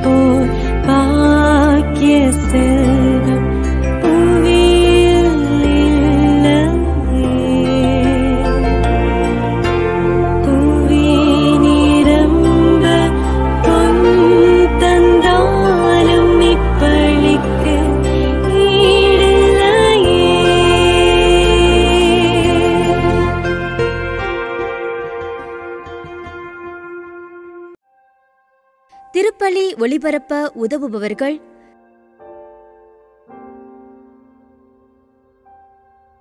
போல் பாக்கிய செல்வம் புவியில் இல்லையே. புவி நிரம்ப பொன் தந்தாலும் இப்பளிக்கு ஈடில்லையே. திருப்பலி ஒளிபரப்ப உதவுபவர்கள்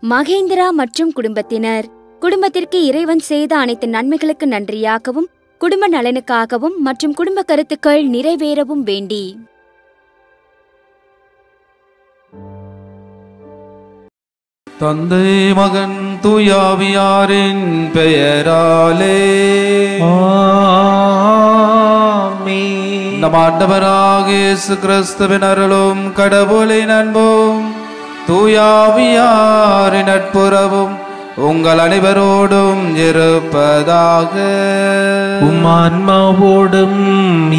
மகேந்திரா மற்றும் குடும்பத்தினர். குடும்பத்திற்கு இறைவன் செய்த அனைத்து நன்மைகளுக்கு நன்றியாகவும் குடும்ப நலனுக்காகவும் மற்றும் குடும்ப கருத்துக்கள் நிறைவேறவும் வேண்டி தந்தை மகன் தூயாவியாரின் பெயராலே நம் ஆண்டவராகிய இயேசு கிறிஸ்துவின் அருளும் கடவுளின் அன்பும் தூயாவியாரின் நட்புறவும் உங்கள் அனைவரோடும் இருப்பதாக. உம் ஆன்மாவோடும்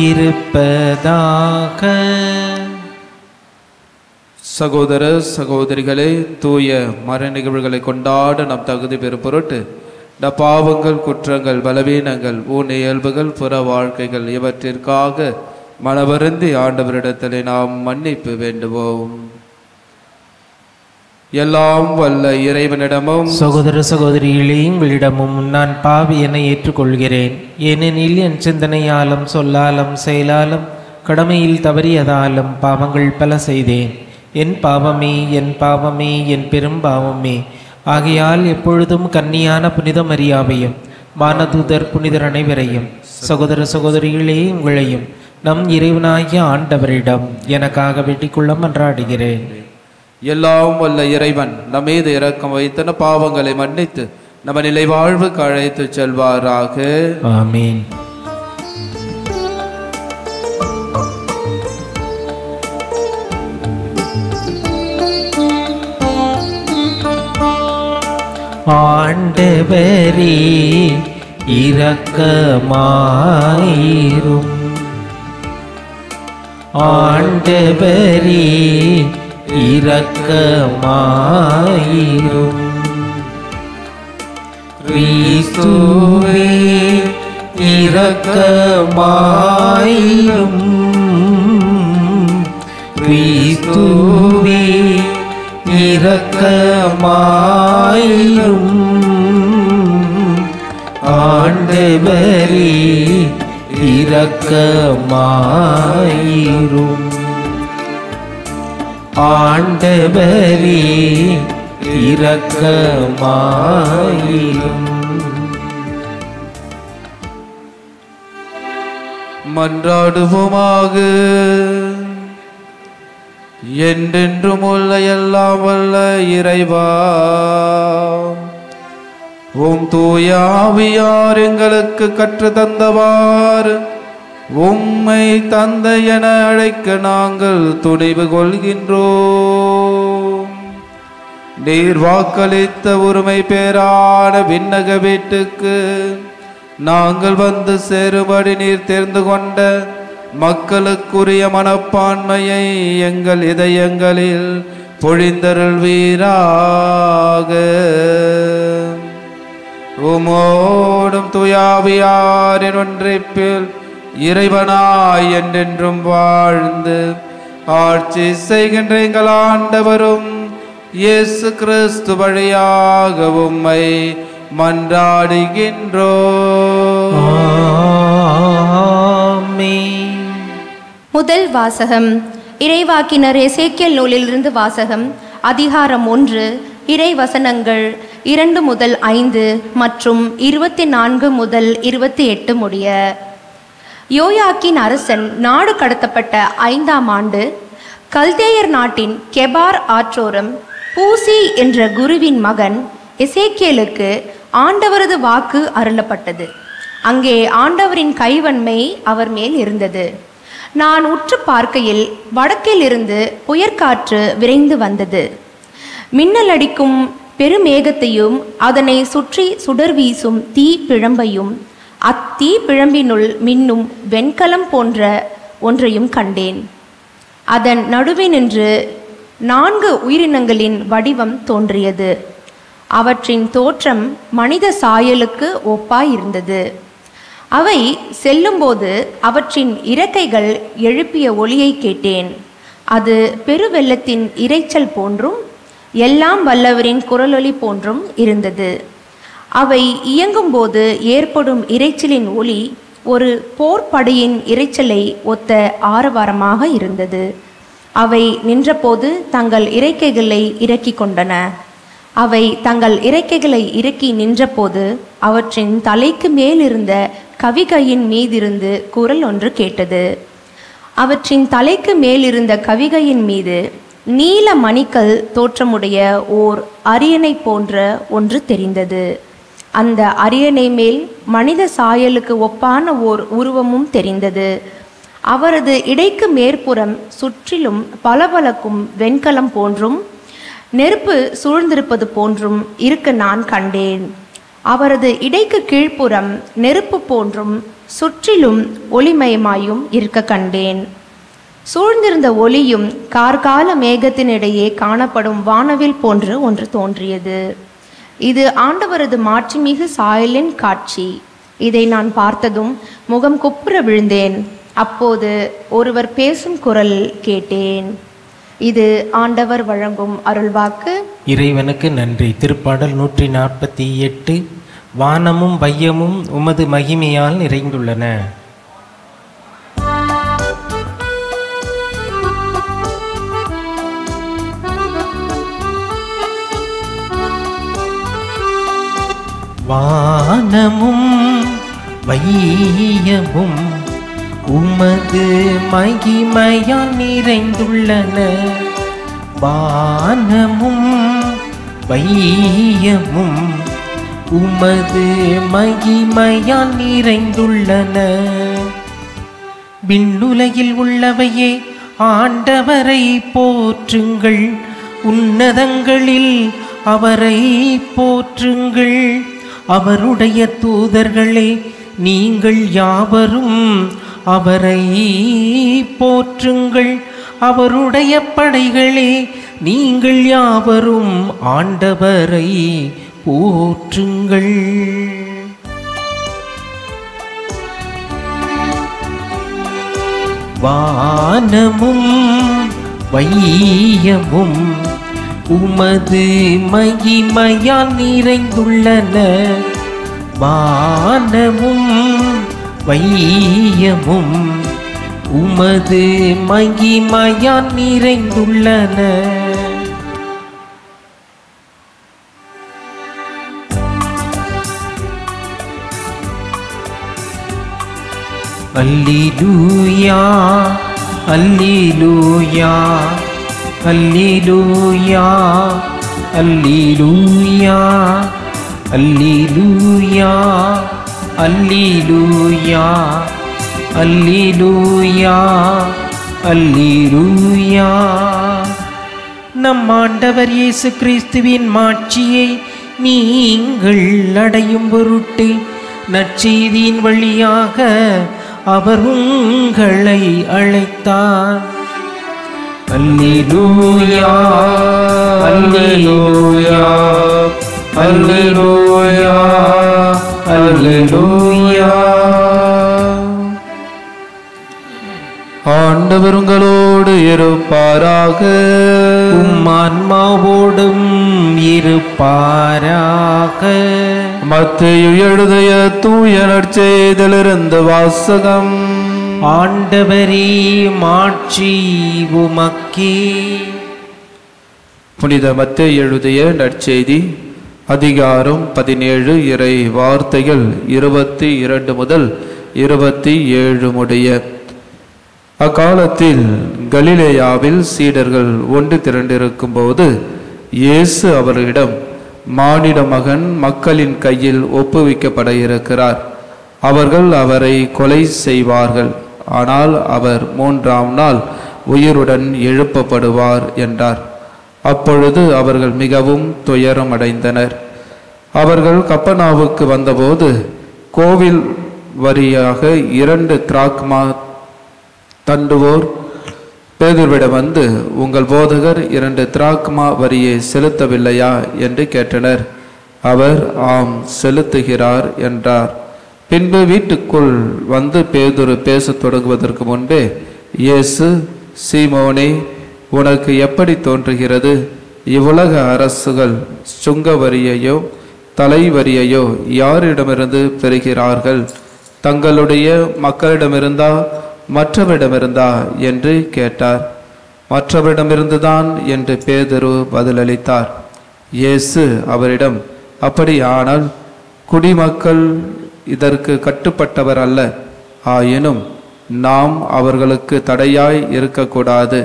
இருப்பதாக. சகோதர சகோதரிகளே, தூய மர நிகழ்வுகளை கொண்டாட நம் தகுதி பெறும் பொருட்டு நம் பாவங்கள், குற்றங்கள், பலவீனங்கள், ஊன இயல்புகள், புற வாழ்க்கைகள் இவற்றிற்காக மனவருந்தி ஆண்டவரிடத்திலே நாம் மன்னிப்பு வேண்டுவோம். எல்லாம் வல்ல இறைவனிடமும் சகோதர சகோதரிகளே, உங்களிடமும் நான் பாவி என ஏற்றுக்கொள்கிறேன். ஏனெனில் என் சிந்தனையாலும் சொல்லாலும் செயலாலும் கடமையில் தவறியதாலும் பாவங்கள் பல செய்தேன். என் பாவமே, என் பாவமே, என் பெரும் பாவமே. ஆகையால் எப்பொழுதும் கன்னியான புனித மரியாவையும் வானதூதர் புனிதர் அனைவரையும் சகோதர சகோதரிகளே உங்களையும் நம் இறைவனாகிய ஆண்டவரிடம் எனக்காக வேண்டிக்கொள்ள மன்றாடுகிறேன். எல்லாம் வல்ல இறைவன் நம் மீது இரக்கம் வைத்தன பாவங்களை மன்னித்து நம்ம நிலை வாழ்வுக்கு அழைத்து செல்வாராக. ஆமீன். ஆண்டவரே இரக்கமாயிரும். ஆண்டவரே இரக்கமாயிரும். கிறிஸ்துவே இரக்கமாயிரும். கிறிஸ்துவே இரக்கமாயிரும். ஆண்டவரே இரக்கமாயிரும். ஆண்டவரே இரக்கமாயிரும். மன்றாடுவோமாக. என்றென்றும் உள்ள எல்லாம் வல்ல இறைவா, உம் தூய ஆவியார் எங்களுக்கு கற்று தந்தவாறு உம்மை தந்தை என அழைக்க நாங்கள் துணிவு கொள்கின்றோம். நீர் வாக்களித்த உரிமை பேரான விண்ணக வீட்டுக்கு நாங்கள் வந்து சேரும்படி நீர் தேர்ந்து கொண்ட மக்களுக்குரிய மனப்பான்மையை எங்கள் இதயங்களில் பொழிந்தருள்வீராக. உமோடும் தூயாவியாரின் ஒன்றிப்பில் இறைவனாய் என்றென்றும் வாழ்ந்து ஆட்சி செய்கின்ற எங்கள் ஆண்டவரும் இயேசு கிறிஸ்து வழியாக உம்மை மன்றாடுகின்றோம். முதல் வாசகம். இறைவாக்கினர் எசேக்கியேல் நூலிலிருந்து வாசகம். அதிகாரம் 1, இறை வசனங்கள் 2 முதல் 5 மற்றும் 24 முதல் 28 முடிய. யோயாக்கின் அரசன் நாடு கடத்தப்பட்ட 5ஆம் ஆண்டு கல்தேயர் நாட்டின் கெபார் ஆற்றோரம் பூசி என்ற குருவின் மகன் எசேக்கியேலுக்கு ஆண்டவரது வாக்கு அருளப்பட்டது. அங்கே ஆண்டவரின் கைவன்மை அவர் மேல் இருந்தது. நான் உற்று பார்க்கையில் வடக்கிலிருந்து புயற்காற்று விரைந்து வந்தது. மின்னல் அடிக்கும் பெருமேகத்தையும் அதனை சுற்றி சுடர் வீசும் தீ பிழம்பையும் அத்தீ பிழம்பினுள் மின்னும் வெண்கலம் போன்ற ஒன்றையும் கண்டேன். அதன் நடுவே நின்று 4 உயிரினங்களின் வடிவம் தோன்றியது. அவற்றின் தோற்றம் மனித சாயலுக்கு ஒப்பாயிருந்தது. அவை செல்லும்போது அவற்றின் இறக்கைகள் எழுப்பிய ஒலியை கேட்டேன். அது பெருவெள்ளத்தின் இரைச்சல் போன்றும் எல்லாம் வல்லவரின் குரலொலி போன்றும் இருந்தது. அவை இயங்கும்போது ஏற்படும் இரைச்சலின் ஒலி ஒரு போர்ப்படையின் இரைச்சலை ஒத்த ஆரவாரமாக இருந்தது. அவை நின்றபோது தங்கள் இறக்கைகளை இறக்கி கொண்டன. அவை தங்கள் இறக்கைகளை இறக்கி நின்றபோது அவற்றின் தலைக்கு மேலிருந்த கவிகையின் மீதிருந்து குரல் ஒன்று கேட்டது. அவற்றின் தலைக்கு மேலிருந்த கவிகையின் மீது நீல மணிக்கல் தோற்றமுடைய ஓர் அரியணை போன்ற ஒன்று தெரிந்தது. அந்த அரியணை மேல் மனித சாயலுக்கு ஒப்பான ஓர் உருவமும் தெரிந்தது. அவரது இடைக்கு மேற்புறம் சுற்றிலும் பளபளக்கும் வெண்கலம் போன்றும் நெருப்பு சூழ்ந்திருப்பது போன்றும் இருக்க நான் கண்டேன். அவரது இடைக்கு கீழ்ப்புறம் நெருப்பு போன்றும் சுற்றிலும் ஒளிமயமாயும் இருக்க கண்டேன். சூழ்ந்திருந்த ஒளியும் கார்கால மேகத்தினிடையே காணப்படும் வானவில் போன்று ஒன்று தோன்றியது. இது ஆண்டவரது மாட்சிமிகு சாயலின் காட்சி. இதை நான் பார்த்ததும் முகம் குப்புற விழுந்தேன். அப்போது ஒருவர் பேசும் குரல் கேட்டேன். இது ஆண்டவர் வழங்கும் அருள்வாக்கு. இறைவனுக்கு நன்றி. திருப்பாடல் 148. வானமும் வையமும் உமது மகிமையால் நிறைந்துள்ளன. வானமும் வையமும் உமது மகிமையால் நிறைந்துள்ளன. வானமும் வையமும் உமது மகிமையால் நிறைந்துள்ளன. விண்ணுலகில் உள்ளவையே ஆண்டவரை போற்றுங்கள், உன்னதங்களில் அவரை போற்றுங்கள். அவருடைய தூதர்களே நீங்கள் யாவரும் அவரை போற்றுங்கள். அவருடைய படைகளே நீங்கள் யாவரும் ஆண்டவரை போற்றுங்கள். வானமும் வையமும் உமது மகிமையால் நிறைந்துள்ளன. வானமும் வையமும் உமது மகிமையால் நிறைந்துள்ளன. அல்லேலூயா அல்லேலூயா அல்லேலூயா அல்லேலூயா அல்லேலூயா அல்லேலூயா அல்லேலூயா அல்லேலூயா. நம் ஆண்டவர் இயேசு கிறிஸ்துவின் மாட்சியை நீங்கள் அடையும் பொருட்டு நற்செய்தியின் வழியாக அவர் உங்களை அழைத்தார். அல்லேலூயா அல்லேலூயா அல்லேலூயா அல்லேலூயா. ஆண்டவர் உங்களோடு இருப்பாராக. உம் ஆன்மாவோடும் இருப்பாராக. மத்தேயு எழுதிய தூய நற்செய்தியிலிருந்து வாசகம். ஆண்டவரே மாட்சி உமக்கே. புனித மத்தேயு எழுதிய நற்செய்தி அதிகாரம் 17 இறை வார்த்தைகள் 22 முதல் 27 முடிய. அக்காலத்தில் கலிலேயாவில் சீடர்கள் ஒன்று திரண்டிருக்கும் போது இயேசு அவர்களிடம், மானிட மகன் மக்களின் கையில் ஒப்புவிக்கப்பட இருக்கிறார். அவர்கள் அவரை கொலை செய்வார்கள். ஆனால் அவர் 3ஆம் நாள் உயிருடன் எழுப்பப்படுவார் என்றார். அப்பொழுது அவர்கள் மிகவும் துயரமடைந்தனர். அவர்கள் கப்பர்நாவுக்கு வந்தபோது கோவில் வரியாக 2 திராக்மா தண்டுவோர் பேதுருவிடம் வந்து, உங்கள் போதகர் 2 திராக்மா வரியை செலுத்தவில்லையா என்று கேட்டனர். அவர், ஆம், செலுத்துகிறார் என்றார். பின்பு வீட்டுக்குள் வந்து பேதுரு பேசத் தொடங்குவதற்கு முன்பே இயேசு, சீமோனே, உனக்கு எப்படி தோன்றுகிறது? இவ்வுலக அரசுகள் சுங்க வரியையோ தலைவரியையோ யாரிடமிருந்து பெறுகிறார்கள்? தங்களுடைய மக்களிடமிருந்தா மற்றவரிடமிருந்தா என்று கேட்டார். மற்றவரிடமிருந்துதான் என்று பேதுரு பதிலளித்தார். இயேசு அவரிடம், அப்படியானால் குடிமக்கள் இதற்கு கட்டுப்பட்டவர் அல்ல. ஆயினும் நாம் அவர்களுக்கு தடையாய் இருக்கக்கூடாது.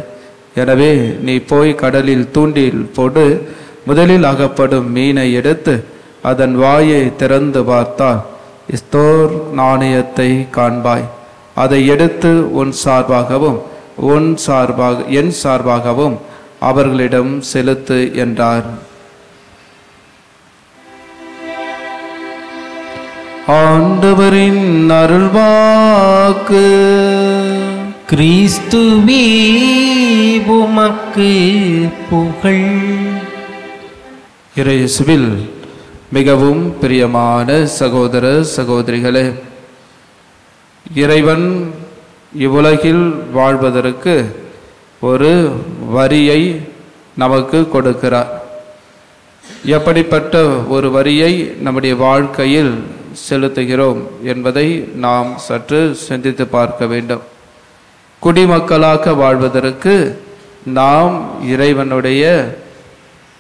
எனவே நீ போய் கடலில் தூண்டில் போடு. முதலில் அகப்படும் மீனை எடுத்து அதன் வாயை திறந்து பார்த்தால் ஸ்தோர் நாணயத்தை காண்பாய். அதை எடுத்து என் சார்பாகவும் அவர்களிடம் செலுத்து என்றார். ஆண்டவரின் அருள்வாக்கு. கிறிஸ்துவே உமக்கு புகழ். இயேசுவில் மிகவும் பிரியமான சகோதர சகோதரிகளே, இறைவன் இவ்வுலகில் வாழ்வதற்கு ஒரு வரியை நமக்கு கொடுக்கிறார். எப்படிப்பட்ட ஒரு வரியை நம்முடைய வாழ்க்கையில் செலுத்துகிறோம் என்பதை நாம் சற்று சிந்தித்து பார்க்க வேண்டும். குடிமக்களாக வாழ்வதற்கு நாம் இறைவனுடைய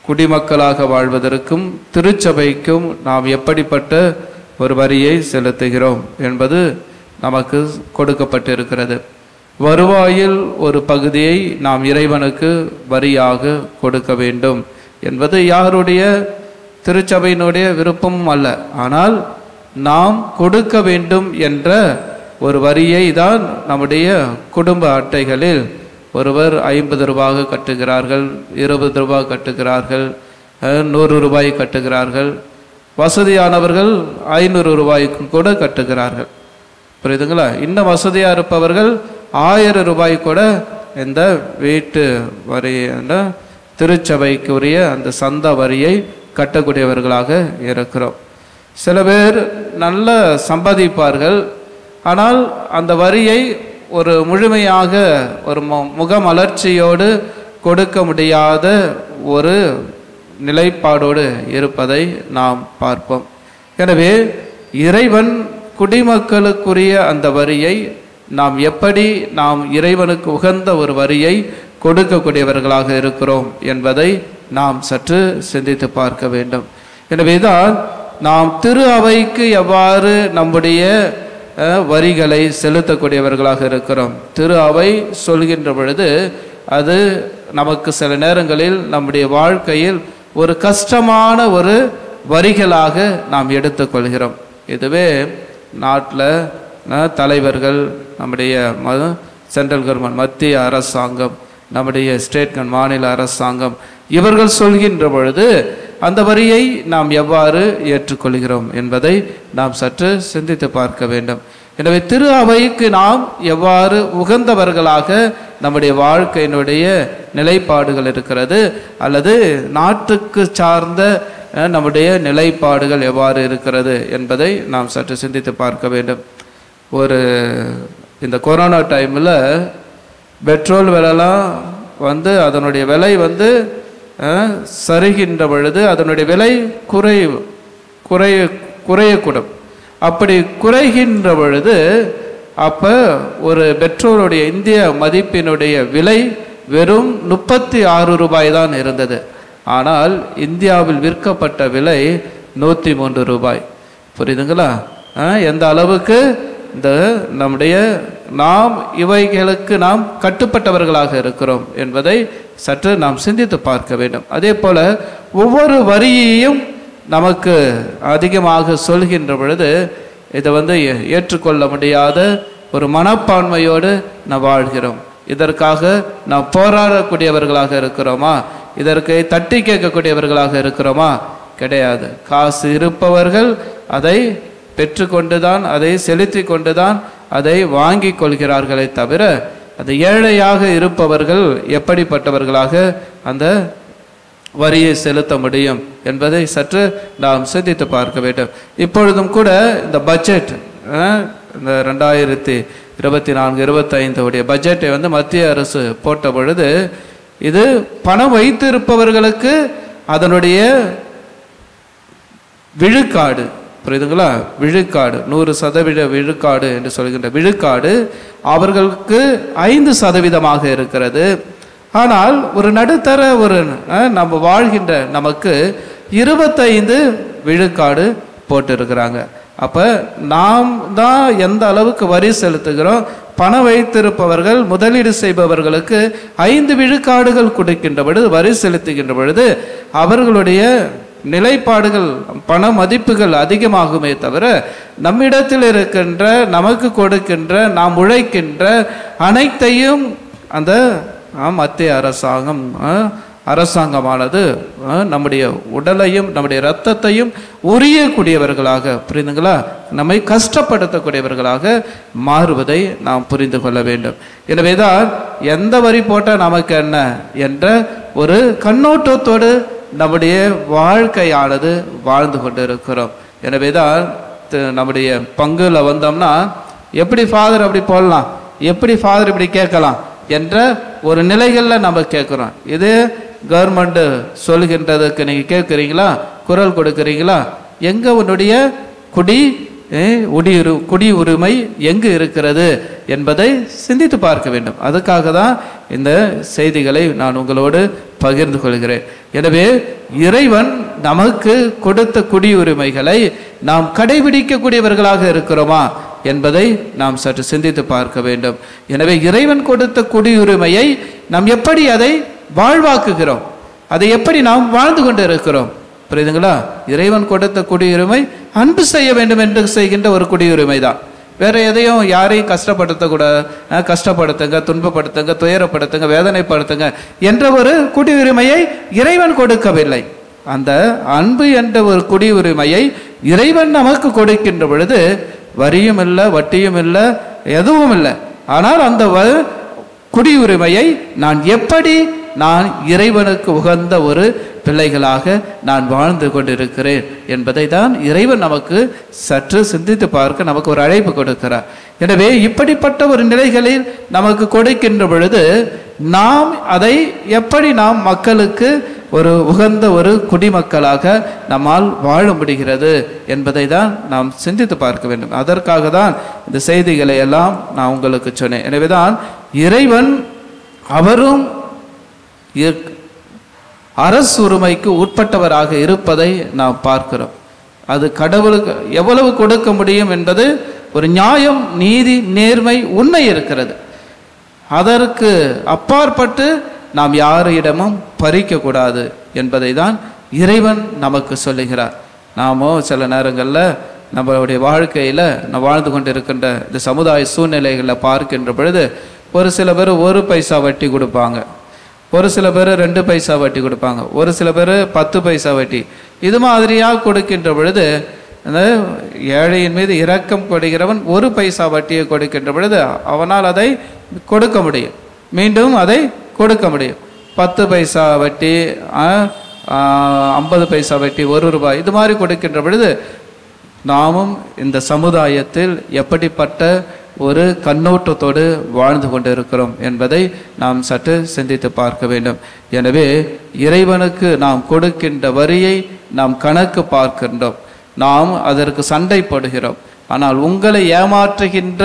குடிமக்களாக வாழ்வதற்கும் திருச்சபைக்கும் நாம் எப்படிப்பட்ட ஒரு வரியை செலுத்துகிறோம் என்பது நமக்கு கொடுக்கப்பட்டிருக்கிறது. வருவாயில் ஒரு பகுதியை நாம் இறைவனுக்கு வரியாக கொடுக்க வேண்டும் என்பது யாருடைய திருச்சபையினுடைய விருப்பமும் அல்ல. ஆனால் நாம் கொடுக்க வேண்டும் என்ற ஒரு வரியை தான் நம்முடைய குடும்ப அட்டைகளில் ஒருவர் 50 ரூபாய் கட்டுகிறார்கள், 20 ரூபாய் கட்டுகிறார்கள், 100 ரூபாய் கட்டுகிறார்கள். வசதியானவர்கள் 500 ரூபாய்க்கும் கூட கட்டுகிறார்கள். புரியுதுங்களா? இன்னும் வசதியாக இருப்பவர்கள் 1000 ரூபாய் கூட இந்த வீட்டு வரி, திருச்சபைக்குரிய அந்த சந்த வரியை கட்டக்கூடியவர்களாக இருக்கிறோம். சில பேர் நல்ல சம்பாதிப்பார்கள், ஆனால் அந்த வரியை ஒரு முழுமையாக ஒரு முகமலர்ச்சியோடு கொடுக்க முடியாத ஒரு நிலைப்பாடோடு இருப்பதை நாம் பார்ப்போம். எனவே இறைவன் குடிமக்களுக்குரிய அந்த வரியை நாம் இறைவனுக்கு உகந்த ஒரு வரியை கொடுக்கக்கூடியவர்களாக இருக்கிறோம் என்பதை நாம் சற்று சிந்தித்து பார்க்க வேண்டும். எனவேதான் நாம் திரு அவைக்கு எவ்வாறு நம்முடைய வரிகளை செலுத்தக்கூடியவர்களாக இருக்கிறோம். திரு அவை சொல்கின்ற பொழுது அது நமக்கு சில நேரங்களில் நம்முடைய வாழ்க்கையில் ஒரு கஷ்டமான ஒரு வரிகளாக நாம் எடுத்துக்கொள்கிறோம். இதுவே நாட்டில் தலைவர்கள், நம்முடைய சென்ட்ரல் கவர்மெண்ட் மத்திய அரசாங்கம், நம்முடைய ஸ்டேட் மாநில அரசாங்கம் இவர்கள் சொல்கின்ற பொழுது அந்த வரியை நாம் எவ்வாறு ஏற்றுக்கொள்கிறோம் என்பதை நாம் சற்று சிந்தித்து பார்க்க வேண்டும். எனவே திரு அவைக்கு நாம் எவ்வாறு உகந்தவர்களாக நம்முடைய வாழ்க்கையினுடைய நிலைப்பாடுகள் இருக்கிறது, அல்லது நாட்டுக்கு சார்ந்த நம்முடைய நிலைப்பாடுகள் எவ்வாறு இருக்கிறது என்பதை நாம் சற்று சிந்தித்து பார்க்க வேண்டும். இந்த கொரோனா டைமில் பெட்ரோல் விலைலாம் அதனுடைய விலை சரிகின்ற பொழுது அதனுடைய விலை குறையக்கூடும். அப்படி குறைகின்ற பொழுது அப்போ ஒரு பெட்ரோலுடைய இந்திய மதிப்பினுடைய விலை வெறும் 36 ரூபாய் தான் இருந்தது. ஆனால் இந்தியாவில் விற்கப்பட்ட விலை 103 ரூபாய். புரியுதுங்களா? எந்த அளவுக்கு நாம் இவைகளுக்கு நாம் கட்டுப்பட்டவர்களாக இருக்கிறோம் என்பதை சற்று நாம் சிந்தித்து பார்க்க வேண்டும். அதே போல ஒவ்வொரு வரியையும் நமக்கு அதிகமாக சொல்கின்ற பொழுது இதை ஏற்றுக்கொள்ள முடியாத ஒரு மனப்பான்மையோடு நாம் வாழ்கிறோம். இதற்காக நாம் போராடக்கூடியவர்களாக இருக்கிறோமா? இதற்கு தட்டி கேட்கக்கூடியவர்களாக இருக்கிறோமா? கிடையாது. காசு இருப்பவர்கள் அதை பெற்றுக்கொண்டுதான், அதை செலுத்தி கொண்டுதான் அதை வாங்கி கொள்கிறார்களே தவிர அந்த ஏழையாக இருப்பவர்கள் எப்படிப்பட்டவர்களாக அந்த வரியை செலுத்த முடியும் என்பதை சற்று நாம் சிந்தித்து பார்க்க வேண்டும். இப்பொழுதும் கூட இந்த பட்ஜெட், இந்த 2024-25 பட்ஜெட்டை மத்திய அரசு போட்ட பொழுது இது பணம் வைத்திருப்பவர்களுக்கு அதனுடைய விழுக்காடு, புரியுதுங்களா, விழுக்காடு 100% விழுக்காடு என்று சொல்கின்ற விழுக்காடு அவர்களுக்கு 5% இருக்கிறது. ஆனால் ஒரு நடுத்தர நம்ம வாழ்கின்ற நமக்கு 25 விழுக்காடு போட்டிருக்கிறாங்க. அப்போ நாம் தான் எந்த அளவுக்கு வரி செலுத்துகிறோம். பணம் வைத்திருப்பவர்கள், முதலீடு செய்பவர்களுக்கு 5 விழுக்காடுகள் கொடுக்கின்ற பொழுது, வரி செலுத்துகின்ற பொழுது அவர்களுடைய நிலைப்பாடுகள், பண மதிப்புகள் அதிகமாகுமே தவிர நம்மிடத்தில் இருக்கின்ற, நமக்கு கொடுக்கின்ற, நாம் உழைக்கின்ற அனைத்தையும் அந்த மத்திய அரசாங்கமானது நம்முடைய உடலையும் நம்முடைய இரத்தத்தையும் உரியக்கூடியவர்களாக, புரிந்துங்களா, நம்மை கஷ்டப்படுத்தக்கூடியவர்களாக மாறுவதை நாம் புரிந்து கொள்ள வேண்டும். எனவேதான் எந்த வரி போட்டால் நமக்கு என்ன என்ற ஒரு கண்ணோட்டத்தோடு நம்முடைய வாழ்க்கையானது வாழ்ந்து கொண்டு இருக்கிறோம். எனவேதான் நம்முடைய பங்குல வந்தோம்னா எப்படி ஃபாதர் அப்படி போடலாம், எப்படி ஃபாதர் இப்படி கேட்கலாம் என்ற ஒரு நிலைகளில் நம்ம கேட்குறோம். இது கவர்மெண்ட் சொல்கின்றதுக்கு நீங்கள் கேட்குறீங்களா, குரல் கொடுக்குறீங்களா? எங்கே உன்னுடைய குடி உரிமை எங்கு இருக்கிறது என்பதை சிந்தித்து பார்க்க வேண்டும். அதுக்காக தான் இந்த செய்திகளை நான் உங்களோடு பகிர்ந்து கொள்கிறேன். எனவே இறைவன் நமக்கு கொடுத்த குடியுரிமைகளை நாம் கடைபிடிக்கக்கூடியவர்களாக இருக்கிறோமா என்பதை நாம் சற்று சிந்தித்து பார்க்க வேண்டும். எனவே இறைவன் கொடுத்த குடியுரிமையை நாம் எப்படி அதை வாழ்வாக்குகிறோம், அதை எப்படி நாம் வாழ்ந்து கொண்டு இருக்கிறோம், புரியுதுங்களா? இறைவன் கொடுத்த குடியுரிமை அன்பு செய்ய வேண்டும் என்று செய்கின்ற ஒரு குடியுரிமை தான். வேற எதையும் யாரையும் கஷ்டப்படுத்தக்கூடாது, கஷ்டப்படுத்துங்க, துன்பப்படுத்துங்க, துயரப்படுத்துங்க, வேதனைப்படுத்துங்க என்ற ஒரு குடியுரிமையை இறைவன் கொடுக்கவில்லை. அந்த அன்பு என்ற ஒரு குடியுரிமையை இறைவன் நமக்கு கொடுக்கின்ற பொழுது வரியும் இல்லை, வட்டியும் இல்லை, எதுவும் இல்லை. ஆனால் அந்த குடியுரிமையை நான் இறைவனுக்கு உகந்த ஒரு பிள்ளைகளாக நான் வாழ்ந்து கொண்டிருக்கிறேன் என்பதை தான் இறைவன் நமக்கு சற்று சிந்தித்து பார்க்க நமக்கு ஒரு அழைப்பு கொடுக்கிறார். எனவே இப்படிப்பட்ட ஒரு நிலைகளில் நமக்கு கொடுக்கின்ற பொழுது நாம் அதை எப்படி நாம் மக்களுக்கு ஒரு உகந்த ஒரு குடிமக்களாக நம்மால் வாழ முடிகிறது என்பதை தான் நாம் சிந்தித்து பார்க்க வேண்டும். அதற்காக தான் இந்த செய்திகளை எல்லாம் நான் உங்களுக்கு சொன்னேன். எனவேதான் இறைவன் அவரும் அரசு உரிமைக்கு உட்பட்டவராக இருப்பதை நாம் பார்க்கிறோம். அது கடவுளுக்கு எவ்வளவு கொடுக்க முடியும் என்பது ஒரு நியாயம், நீதி, நேர்மை, உண்மை இருக்கிறது. அதற்கு அப்பாற்பட்டு நாம் யாரிடமும் பறிக்கக்கூடாது என்பதை தான் இறைவன் நமக்கு சொல்லுகிறார். நாமோ சில நேரங்களில் நம்மளுடைய வாழ்க்கையில் நாம் வாழ்ந்து கொண்டிருக்கின்ற இந்த சமுதாய சூழ்நிலைகளில் பார்க்கின்ற பொழுது ஒரு சில பேர் 1 பைசா வட்டி கொடுப்பாங்க, ஒரு சில பேர் 2 பைசா வட்டி கொடுப்பாங்க, ஒரு சில பேர் 10 பைசா வட்டி. இது மாதிரியாக கொடுக்கின்ற பொழுது அந்த ஏழையின் மீது இரக்கம் கொடுக்கிறவன் 1 பைசா வட்டியை கொடுக்கின்ற பொழுது அவனால் அதை கொடுக்க முடியும், மீண்டும் அதை கொடுக்க முடியும். 10 பைசா வட்டி, 50 பைசா வட்டி, 1 ரூபாய், இது மாதிரி கொடுக்கின்ற பொழுது நாமும் இந்த சமுதாயத்தில் எப்படிப்பட்ட ஒரு கண்ணோட்டத்தோடு வாழ்ந்து கொண்டு இருக்கிறோம் என்பதை நாம் சற்று சிந்தித்து பார்க்க வேண்டும். எனவே இறைவனுக்கு நாம் கொடுக்கின்ற வரியை நாம் கணக்கு பார்க்கின்றோம், நாம் அதற்கு சண்டை போடுகிறோம். ஆனால் உங்களை ஏமாற்றுகின்ற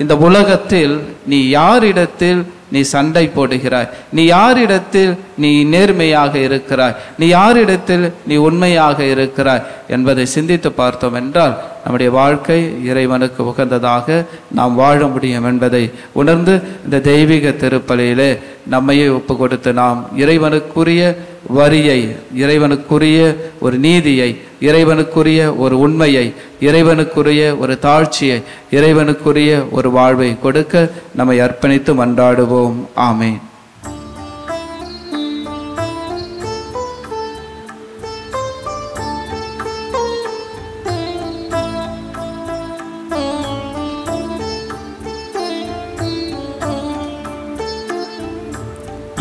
இந்த உலகத்தில் நீ யாரிடத்தில் நீ சண்டை போடுகிறாய், நீ யாரிடத்தில் நீ நேர்மையாக இருக்கிறாய், நீ யாரிடத்தில் நீ உண்மையாக இருக்கிறாய் என்பதை சிந்தித்து பார்த்தோம் என்றால் நம்முடைய வாழ்க்கை இறைவனுக்கு உகந்ததாக நாம் வாழ முடியும் என்பதை உணர்ந்து இந்த தெய்வீக திருப்பலியிலே நம்மையே ஒப்பு கொடுத்து நாம் இறைவனுக்குரிய வரியை, இறைவனுக்குரிய ஒரு நீதியை, இறைவனுக்குரிய ஒரு உண்மையை, இறைவனுக்குரிய ஒரு தாழ்ச்சியை, இறைவனுக்குரிய ஒரு வாழ்வை கொடுக்க நம்மை அர்ப்பணித்து மன்றாடுவோம். ஆமென்.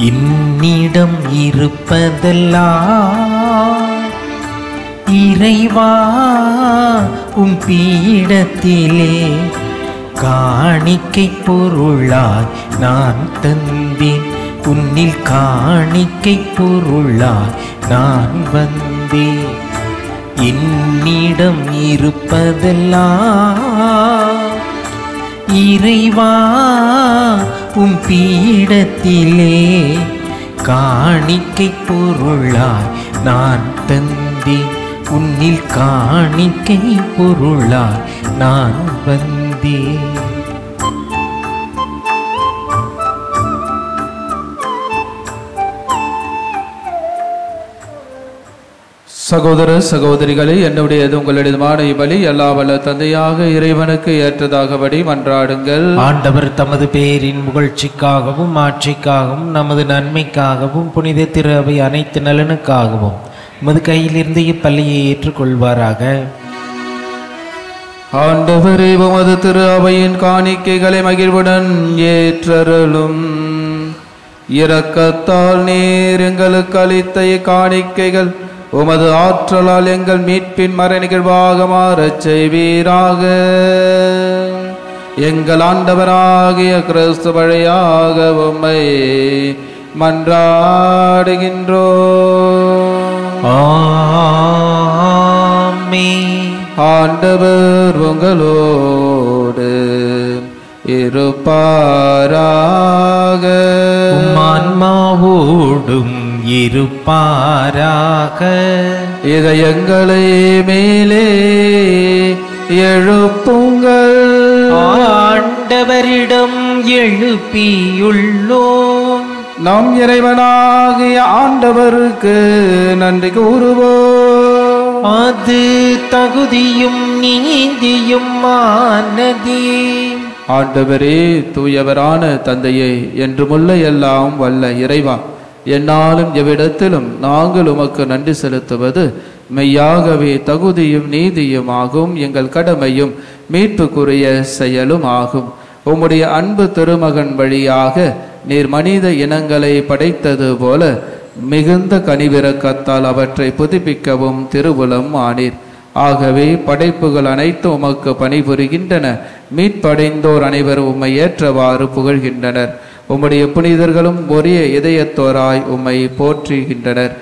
என்னிடம் இருப்பதெல்லாம் இறைவா உம் பீடத்திலே காணிக்கை பொருளாய் நான் தந்தேன். உன்னில் காணிக்கை பொருளாய் நான் வந்தேன். என்னிடம் இருப்பதெல்லாம் இறைவா உம் பீடத்திலே காணிக்கை பொருளாய் நான் தந்தேன். உன்னில் காணிக்கை பொருளாய் நான் வந்தேன். சகோதர சகோதரிகளே, என்னுடையது உங்களுடையதுமான பலி எல்லா வல்ல தந்தையாக இறைவனுக்கு ஏற்றதாகபடி மன்றாடுங்கள். ஆண்டவர் தமது பேரின் புகழ்ச்சிக்காகவும் ஆட்சிக்காகவும் நமது நன்மைக்காகவும் புனித திரு அவை அனைத்து நலனுக்காகவும் உமது கையிலிருந்து இப்பள்ளியை ஏற்றுக்கொள்வாராக. ஆண்டவரே, உமது திரு அவையின் காணிக்கைகளை மகிழ்வுடன் ஏற்றருளும். இரக்கத்தால் நீர் எங்களுக்கு அளித்த காணிக்கைகள் உமது ஆற்றலால் எங்கள் மீட்பின் மறை நிகழ்வாக மாறச் செய்வீராக. எங்கள் ஆண்டவராகிய கிறிஸ்து வழியாக உம்மை மன்றாடுகின்றோம். ஆமென். ஆண்டவர் உங்களோடு இருப்பாராக. உம் ஆன்மாவோடும் இருப்பாராக. இதயங்களை மேலே எழுப்புங்கள். ஆண்டவரிடம் எழுப்பியுள்ளோம். நம் இறைவனாகிய ஆண்டவருக்கு நன்றி கூறுவோம். அது தகுதியும் நீதியும் ஆனதே. ஆண்டவரே, தூயவரான தந்தையே, என்றுமுள்ள எல்லாம் வல்ல இறைவா, என்னாலும் எவ்விடத்திலும் நாங்கள் உமக்கு நன்றி செலுத்துவது மெய்யாகவே தகுதியும் நீதியும் ஆகும். எங்கள் கடமையும் மீட்புக்குரிய செயலும் ஆகும். உம்முடைய அன்பு திருமகன் வழியாக நீர் மனித இனங்களை படைத்தது போல மிகுந்த கனிவிரக்கத்தால் அவற்றை புதுப்பிக்கவும் திருவுளம் ஆனீர். ஆகவே படைப்புகள் அனைத்தும் உமக்கு பணிபுரிகின்றன. மீட்படைந்தோர் அனைவரும் உம்மை ஏற்றவாறு புகழ்கின்றனர். உம்முடைய புனிதர்களும் ஒரே இதயத்தோராய் உம்மை போற்றுகின்றனர்.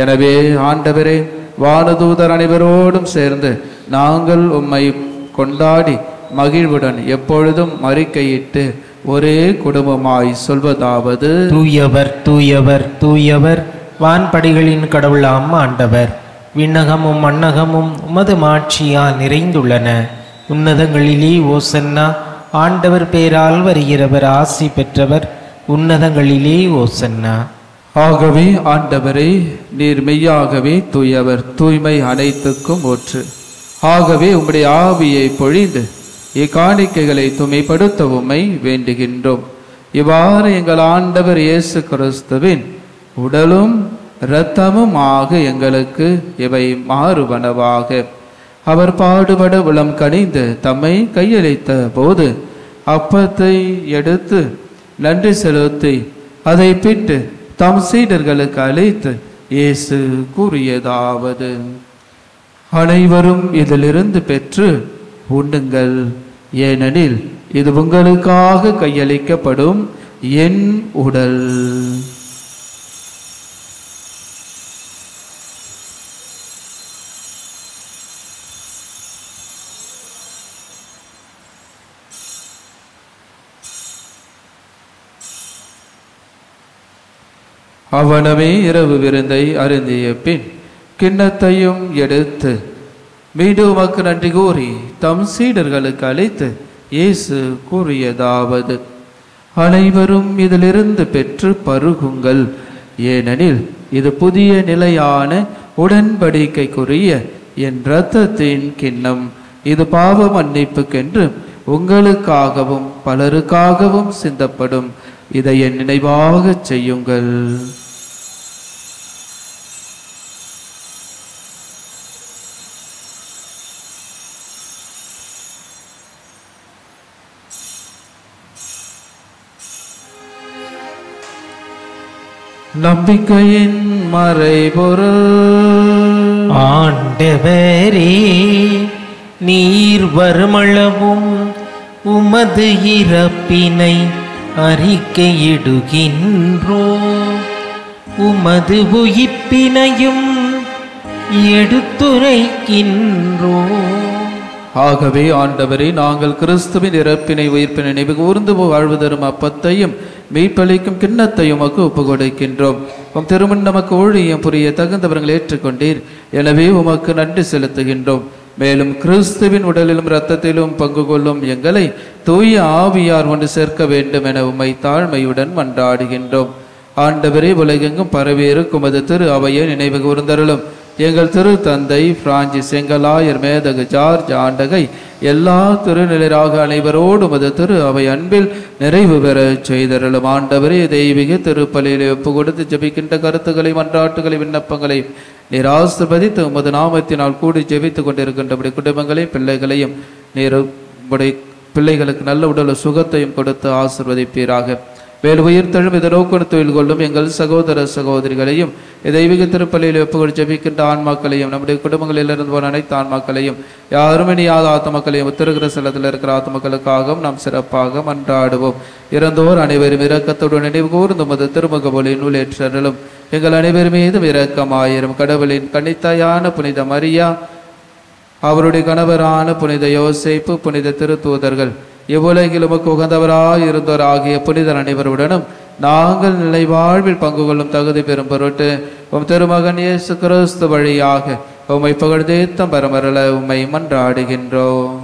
எனவே ஆண்டவரே, வானதூதர் அனைவரோடும் சேர்ந்து நாங்கள் உம்மை கொண்டாடி மகிழ்வுடன் எப்பொழுதும் அறிக்கையிட்டு ஒரே குடும்பமாய் சொல்வதாவது: தூயவர் தூயவர் தூயவர், வான்படிகளின் கடவுளாம் ஆண்டவர். விண்ணகமும் மண்ணகமும் உமது மாட்சியால் நிறைந்துள்ளன. உன்னதங்களிலே ஓசன்னா. ஆண்டவர் பேரால் வருகிறவர் ஆசி பெற்றவர். உன்னதங்களிலே ஓசன்னா. ஆகவே ஆண்டவரே, நீர் மெய்யாகவே தூயவர், தூய்மை அனைத்துக்கும் ஊற்று. ஆகவே உம்முடைய ஆவியை பொழிந்து இக்காணிக்கைகளை தூய்மைப்படுத்த உம்மை வேண்டுகின்றோம். இவ்வாறு எங்கள் ஆண்டவர் இயேசு கிறிஸ்துவின் உடலும் இரத்தமும் ஆக எங்களுக்கு இவை மாறுவனவாக. அவர் பாடுபட உளம் கனிந்து தம்மை கையளித்த போது அப்பத்தை எடுத்து நன்றி செலுத்தி அதை பிட்டு தம் சீடர்களுக்கு அளித்து இயேசு கூறியதாவது: அனைவரும் இதிலிருந்து பெற்று உண்ணுங்கள், ஏனெனில் இது உங்களுக்காக கையளிக்கப்படும் என் உடல். அவனமே இரவு விருந்தை அருந்திய பின் கிண்ணத்தையும் எடுத்து மீண்டும் உமக்கு நன்றி கூறி தம் சீடர்களுக்கு அளித்து இயேசு கூறியதாவது: அனைவரும் இதிலிருந்து பெற்று பருகுங்கள், ஏனெனில் இது புதிய நிலையான உடன்படிக்கைக்குரிய என் இரத்தத்தின் கிண்ணம். இது பாவ மன்னிப்புக்கென்று உங்களுக்காகவும் பலருக்காகவும் சிந்தப்படும். இதை என் நினைவாக செய்யுங்கள். நம்பிக்கையின் மறைபொருள். ஆண்டவரே, நீர் வருமளவும் உமது இறப்பினை அறிக்கையிடுகின்றோம், உமது உயிர்ப்பினையும் எடுத்துரைக்கின்றோம். ஆகவே ஆண்டவரே, நாங்கள் கிறிஸ்துவின் இறப்பினை உயிர்ப்பினை நினைவு கூர்ந்து வாழ்வு தரும் அப்பத்தையும் மெய்ப்பளிக்கும் கிண்ணத்தையும் உமக்கு ஒப்புக் கொடுக்கின்றோம். உம் திருமண் நமக்கு ஊழியம் புரிய தகுந்தவர்கள் ஏற்றுக்கொண்டீர். எனவே உமக்கு நன்றி செலுத்துகின்றோம். மேலும் கிறிஸ்துவின் உடலிலும் இரத்தத்திலும் பங்கு கொள்ளும் எங்களை தூய ஆவியார் ஒன்று சேர்க்க வேண்டும் என உம்மை தாழ்மையுடன் மன்றாடுகின்றோம். ஆண்டவரே, உலகெங்கும் பரவியிருக்கும் அது திரு அவையை நினைவு கூர்ந்தருளும். எங்கள் திரு தந்தை பிரான்சிஸ், எங்களாயர் மேதகு ஜார்ஜ் ஆண்டகை, எல்லா திருநிலராக அனைவரோடு உமது திரு அவை அன்பில் நிறைவு பெற செய்தருளும். ஆண்டவரே, தெய்வீக திருப்பலியிலே ஒப்பு கொடுத்து ஜெபிக்கின்ற கருத்துக்களை, மன்றாட்டுகளை, விண்ணப்பங்களை நீர் ஆசீர்வதித்து உமது நாமத்தினால் கூடி ஜெபித்துக் கொண்டிருக்கின்றபடி குடும்பங்களையும் பிள்ளைகளையும் நீர் பிள்ளைகளுக்கு நல்ல உடல் சுகத்தையும் கொடுத்து ஆசீர்வதிப்பீராக. வேறு உயிர்த்தெழும் இதை நோக்கண தொழில் கொள்ளும் எங்கள் சகோதர சகோதரிகளையும் தெய்வீக திருப்பலியில் ஒப்புகள் ஜெபிக்கின்ற ஆன்மாக்களையும் நம்முடைய குடும்பங்களிலிருந்து போன அனைத்து ஆன்மாக்களையும் யாரும் இனியாத ஆத்மக்களையும் உத்தரகிற செல்லத்தில் இருக்கிற ஆத்மக்களுக்காகவும் நாம் சிறப்பாக மன்றாடுவோம். இறந்தோர் அனைவரும் இரக்கத்துடன் நினைவு கூர்ந்து உமது திருமுக ஒளி நூலேற்றலும் எங்கள் அனைவர் மீதும் இரக்கமாயிரும். கடவுளின் கன்னித்தாயான புனித மரியா, அவருடைய கணவரான புனித யோசேப்பு, புனித திருத்தூதர்கள், இவ்வுலகில் உமக்கு உகந்தவராய் இருந்தோர் ஆகிய புனிதர் அனைவருடனும் நாங்கள் நிலை வாழ்வில் பங்கு கொள்ளும் தகுதி பெறும் பொருட்டு உம் திருமகன் இயேசு கிறிஸ்து வழியாக உம்மை புகழ்ந்தேத்தம் பரமரல உம்மை மன்றாடுகின்றோம்.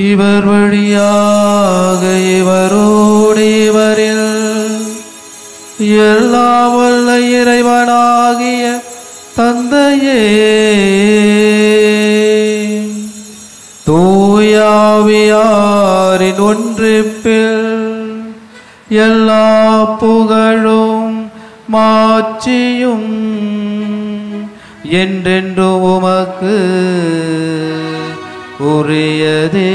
இவர் வழியாக இவரோடு இவரில் எல்லா வல்ல இறைவனாகிய தந்தையே, தூயாவியாரின் ஒன்றிப்பில் எல்லா புகழும் மாட்சியும் என்றென்றும் உமக்கு உரியதே.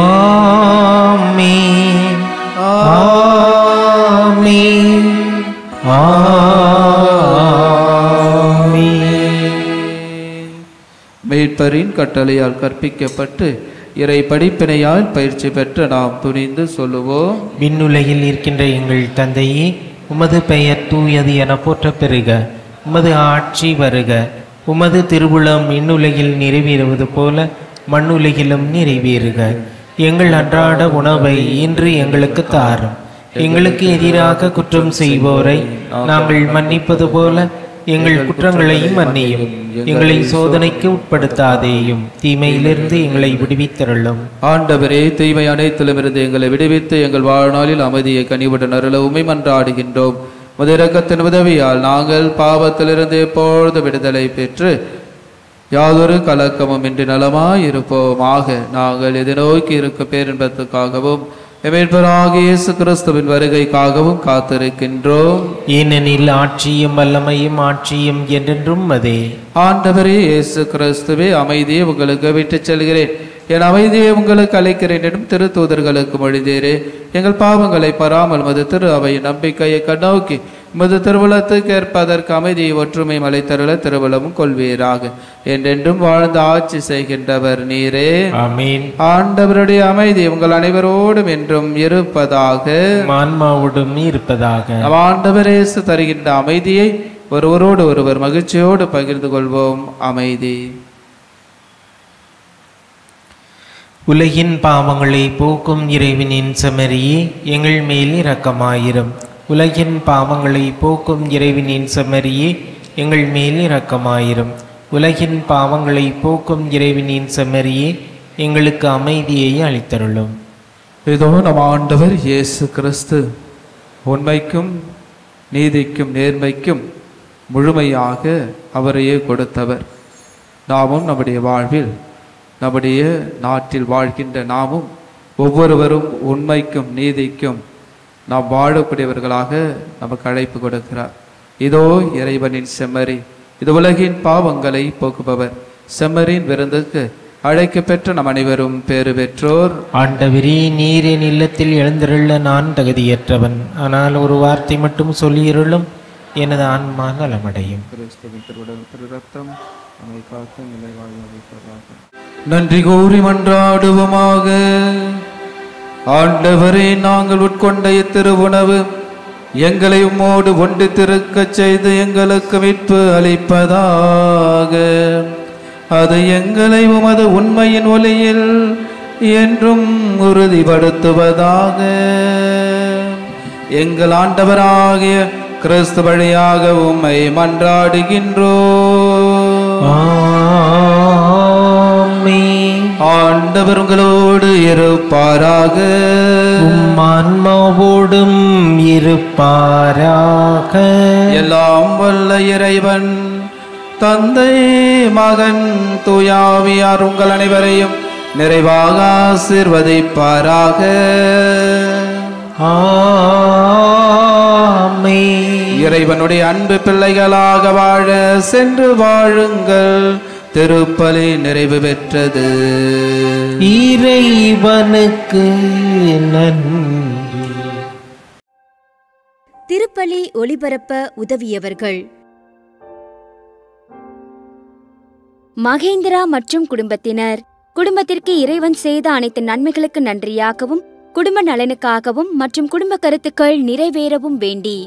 ஆமென். ஆமென். மீட்பரின் கட்டளையால் கற்பிக்கப்பட்டு இறை படிப்பினையால் பயிற்சி பெற்ற நாம் துணிந்து சொல்லுவோம். விண்ணுலகில் இருக்கின்ற எங்கள் தந்தையே, உமது பெயர் தூயது என போற்ற பெறுக. உமது ஆட்சி வருக. உமது திருவுளம் விண்ணுலகில் நிறைவேறுவது போல மண்ணுலகிலும் நிறைவேறுக. எங்கள் அன்றாட உணவை இன்று எங்களுக்கு தாரும். எங்களுக்கு எதிராக குற்றம் செய்வோரை நாங்கள் மன்னிப்பது போல எங்கள் குற்றங்களையும் மன்னியும். எங்களை சோதனைக்கு உட்படுத்தாதேயும், தீமையிலிருந்து எங்களை விடுவித்தருளும். ஆண்டவரே, தீமை அனைத்திலுமிருந்து எங்களை விடுவித்து எங்கள் வாழ்நாளில் அமைதியை கனிவுடன் அருள உம்மை மன்றாடுகின்றோம். உமது இரக்கத்தின் உதவியால் நாங்கள் பாவத்திலிருந்து எப்பொழுது விடுதலை பெற்று யாதொரு கலக்கமும் இன்றி நலமாயிருப்போமாக. நாங்கள் இதை நோக்கி இருக்க பேரின்பத்துக்காகவும் எமேற்பராகிய இயேசு கிறிஸ்துவின் வருகைக்காகவும் காத்திருக்கின்றோம். ஏனெனில் ஆட்சியும் வல்லமையும் ஆட்சியும் என்றென்றும் அதே. ஆண்டவரே இயேசு கிறிஸ்துவே, அமைதியை உங்களுக்கு விட்டுச் செல்கிறேன், என் அமைதியை உங்களுக்கு அளிக்கிறேன் எனும் திருத்தூதர்களுக்கு மொழிந்தீரே. எங்கள் பாவங்களை பராமல் மது திரு அவையின் நம்பிக்கையை கண்ணோக்கி மது திருவுளத்துக்கு ஏற்பதற்கு அமைதியை ஒற்றுமை மலைத்தருள திருவுளமும் கொள்வீராக. என்றென்றும் வாழ்ந்து ஆட்சி செய்கின்றவர் நீரே. ஆமென். ஆண்டவருடைய அமைதி உங்கள் அனைவரோடும் என்றும் இருப்பதாக. ஆன்மாவோடும் இருப்பதாக. ஆண்டவர் இயேசு தருகின்ற அமைதியை ஒருவரோடு ஒருவர் மகிழ்ச்சியோடு பகிர்ந்து கொள்வோம். அமைதி. உலகின் பாவங்களை போக்கும் இறைவனின் செம்மறியே, எங்கள் மேல் இரக்கமாயிரும். உலகின் பாவங்களை போக்கும் இறைவனின் செம்மறியே, எங்கள் மேல் இரக்கமாயிரும். உலகின் பாவங்களை போக்கும் இறைவனின் செம்மறியே, எங்களுக்கு அமைதியை அளித்தருளும். இதோ நம் ஆண்டவர் இயேசு கிறிஸ்து உண்மைக்கும் நீதிக்கும் நேர்மைக்கும் முழுமையாக அவரையே கொடுத்தவர். நாமும் நம்முடைய வாழ்வில், நம்முடைய நாட்டில் வாழ்கின்ற நாமும் ஒவ்வொருவரும் உண்மைக்கும் நீதிக்கும் நாம் வாழக்கூடியவர்களாக நமக்கு அழைப்பு கொடுக்கிறார். இதோ இறைவனின் செம்மறி, இது உலகின் பாவங்களை போக்குபவர். செம்மறியின் விருந்துக்கு அழைக்க பெற்ற நம் அனைவரும் பேறு பெற்றோர். ஆண்டவரே, நீர் என் இல்லத்தில் எழுந்திருள்ள நான் தகுதியற்றவன். ஆனால் ஒரு வார்த்தை மட்டும் சொல்லியிருளும், எனது ஆன்மா நலமடையும். நன்றி கூறி மன்றாடுவோமாக. ஆண்டவரே, நாங்கள் உட்கொண்ட இத்திருவுணவு எங்களை உம்மோடு ஒன்றித்திருக்கச் செய்து எங்களுக்கு மீட்பு அளிப்பதாக. அது எங்களை உமது உண்மையின் ஒளியில் என்றும் உறுதிப்படுத்துவதாக. எங்கள் ஆண்டவராகிய கிறிஸ்து வழியாக உம்மை மன்றாடுகின்றோம். ஆண்டவர் உங்களோடு இருப்பாராக. உம் ஆன்மாவோடும் இருப்பாராக. எல்லாம் வல்ல இறைவன் தந்தை, மகன், தூயாவியார் உங்கள் அனைவரையும் நிறைவாக ஆசீர்வதிப்பாராக. இறைவனுடைய அன்பு பிள்ளைகளாக வாழ சென்று வாழுங்கள். திருப்பலி நிறைவு பெற்றது. இறைவனுக்கு நன்றி. திருப்பலி ஒளிபரப்ப உதவியவர்கள் மகேந்திரா மற்றும் குடும்பத்தினர். குடும்பத்திற்கு இறைவன் செய்த அனைத்து நன்மைகளுக்கு நன்றியாகவும், குடும்ப நலனுக்காகவும் மற்றும் குடும்ப கருத்துக்கள் நிறைவேறவும் வேண்டி